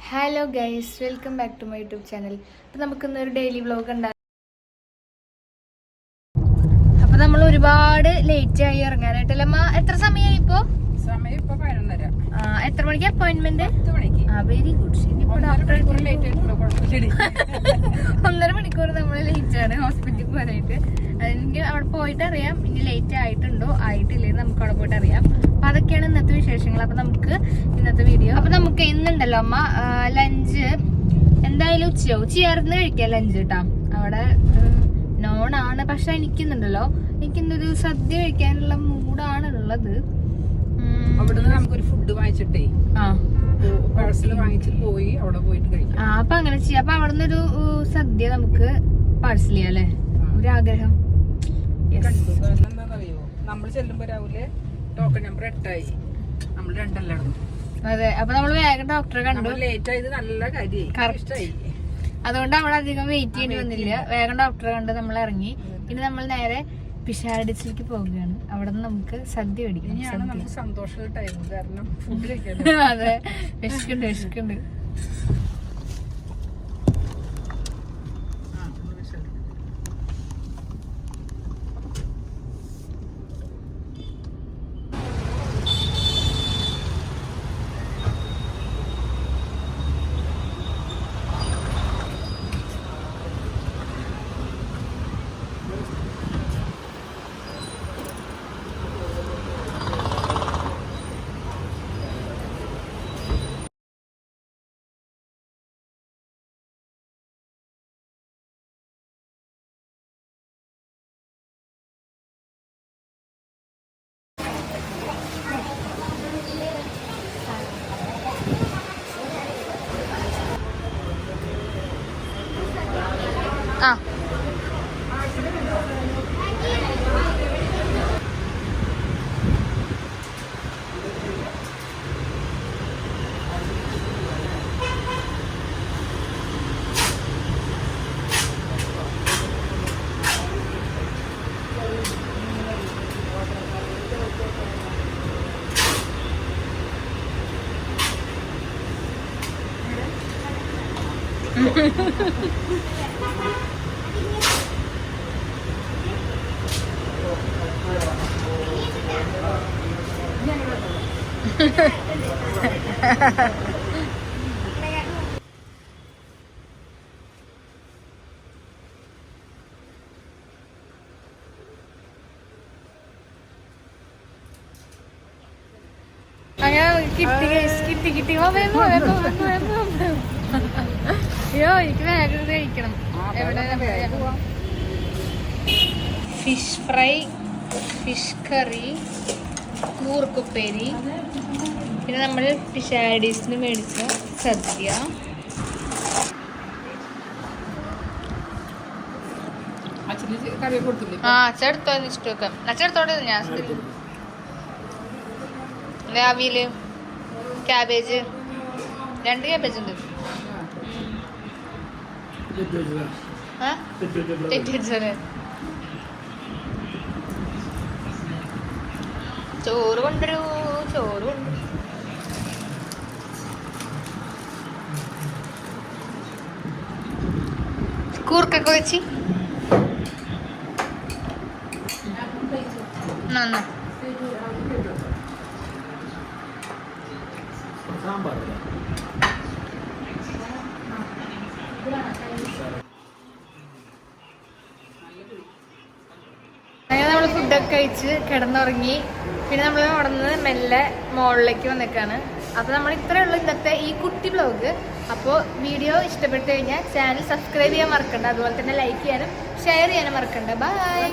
Hello guys, welcome back to my YouTube channel. അപ്പോൾ നമുക്കിന്നൊരു daily vlog ഉണ്ടാകും. അപ്പോൾ നമ്മൾ ഒരുപാട് ലേറ്റ് ആയി ഇറങ്ങാനായിട്ടല്ലേ അമ്മ? എത്ര സമയമായി ഇപ്പോൾ? സമയം ഇപ്പൊ 11:30. എത്ര മണിക്ക് അപ്പോയിന്റ്മെന്റ്? 10 മണിക്ക്. Very good. 1.5 മണിക്കൂർ നമ്മൾ ലേറ്റ് ആണ് ഹോസ്പിറ്റലിൽ പോകാനായിട്ട്. എനിക്ക് അവിടെ പോയിട്ട് അറിയാം ഇനി ലേറ്റ് ആയിട്ടുണ്ടോ ആയിട്ടില്ലെങ്കിൽ നമുക്ക് അവിടെ പോയിട്ട് അറിയാം. അപ്പൊ അതൊക്കെയാണ് ഇന്നത്തെ വിശേഷങ്ങൾ. അപ്പൊ നമുക്ക് ഇന്നത്തെ വീഡിയോ. അപ്പൊ നമുക്ക് ഇന്നുണ്ടല്ലോ അമ്മ ലഞ്ച് എന്തായാലും ഉച്ചയായിരുന്നു കഴിക്കാം ലഞ്ച് കേട്ടാ. അവിടെ നോണാണ്, പക്ഷെ എനിക്കിന്നുണ്ടല്ലോ എനിക്കിന്നൊരു സദ്യ കഴിക്കാനുള്ള മൂഡാണ് ഉള്ളത്. അവിടുന്ന് നമുക്കൊരു ഫുഡ് വാങ്ങിച്ചിട്ടേ പാഴ്സൽ വാങ്ങിച്ചിട്ട് പോയി അവിടെ പോയിട്ട് കഴിക്കാം. അപ്പൊ അങ്ങനെ ചെയ്യാം. അപ്പൊ അവിടുന്ന് ഒരു സദ്യ നമുക്ക് പാഴ്സൽ ചെയ്യാം അല്ലേ? ഒരു ആഗ്രഹം. എന്താണെന്നറിയോ, നമ്മൾ ചെല്ലുമ്പോ രാവിലെ ടോക്കൺ നമ്പർ 8 ആയി, നമ്മൾ 2 അതെ. അപ്പൊ നമ്മൾ വേഗം ഡോക്ടറെ കണ്ടു. ലേറ്റ് ആയത് നല്ല കാര്യമായി. അതുകൊണ്ട് അവിടെ അധികം വെയിറ്റ് ചെയ്യേണ്ടി വന്നില്ല. വേഗം ഡോക്ടറെ കണ്ട് നമ്മൾ ഇറങ്ങി. ഇനി നമ്മൾ നേരെ പിഷാരഡിസിലേക്ക് പോവുകയാണ്. അവിടെ നിന്ന് നമുക്ക് സദ്യ മേടിക്കാം. സന്തോഷമുള്ള ടൈം കാരണം ഫുഡ് കഴിക്കാൻ. അതെ, വിശക്കുണ്ട്. കിട്ടി. അയ്യോ, എനിക്ക് വേഗം കഴിക്കണം. ഫിഷ് ഫ്രൈ, ഫിഷ് കറി, കൂർക്കുപ്പേരി, പിന്നെ നമ്മൾ പിഷാരഡീസിന് മേടിച്ച സദ്യ. അച്ചെടുത്തോന്ന് ഇഷ്ടമൊക്കെ അച്ചെടുത്തോണ്ട് ഞാൻ അവിയല്, ക്യാബേജ്, 2 ക്യാബേജ് ഉണ്ട്. ചോറ് കൊണ്ടുവരൂ. കൂർക്കൊക്കെ വെച്ച് നന്നാ. അങ്ങനെ നമ്മൾ ഫുഡൊക്കെ കഴിച്ച് കിടന്നുറങ്ങി. പിന്നെ നമ്മൾ അവിടെ നിന്ന് മെല്ലെ മുകളിലേക്ക് വന്നേക്കാണ്. അപ്പോൾ നമ്മൾ ഇത്രയേ ഉള്ളൂ ഇന്നത്തെ ഈ കുട്ടി വ്ലോഗ്. അപ്പോൾ വീഡിയോ ഇഷ്ടപ്പെട്ടു കഴിഞ്ഞാൽ ചാനൽ സബ്സ്ക്രൈബ് ചെയ്യാൻ മറക്കണ്ട. അതുപോലെ തന്നെ ലൈക്ക് ചെയ്യാനും ഷെയർ ചെയ്യാനും മറക്കണ്ട. ബൈ.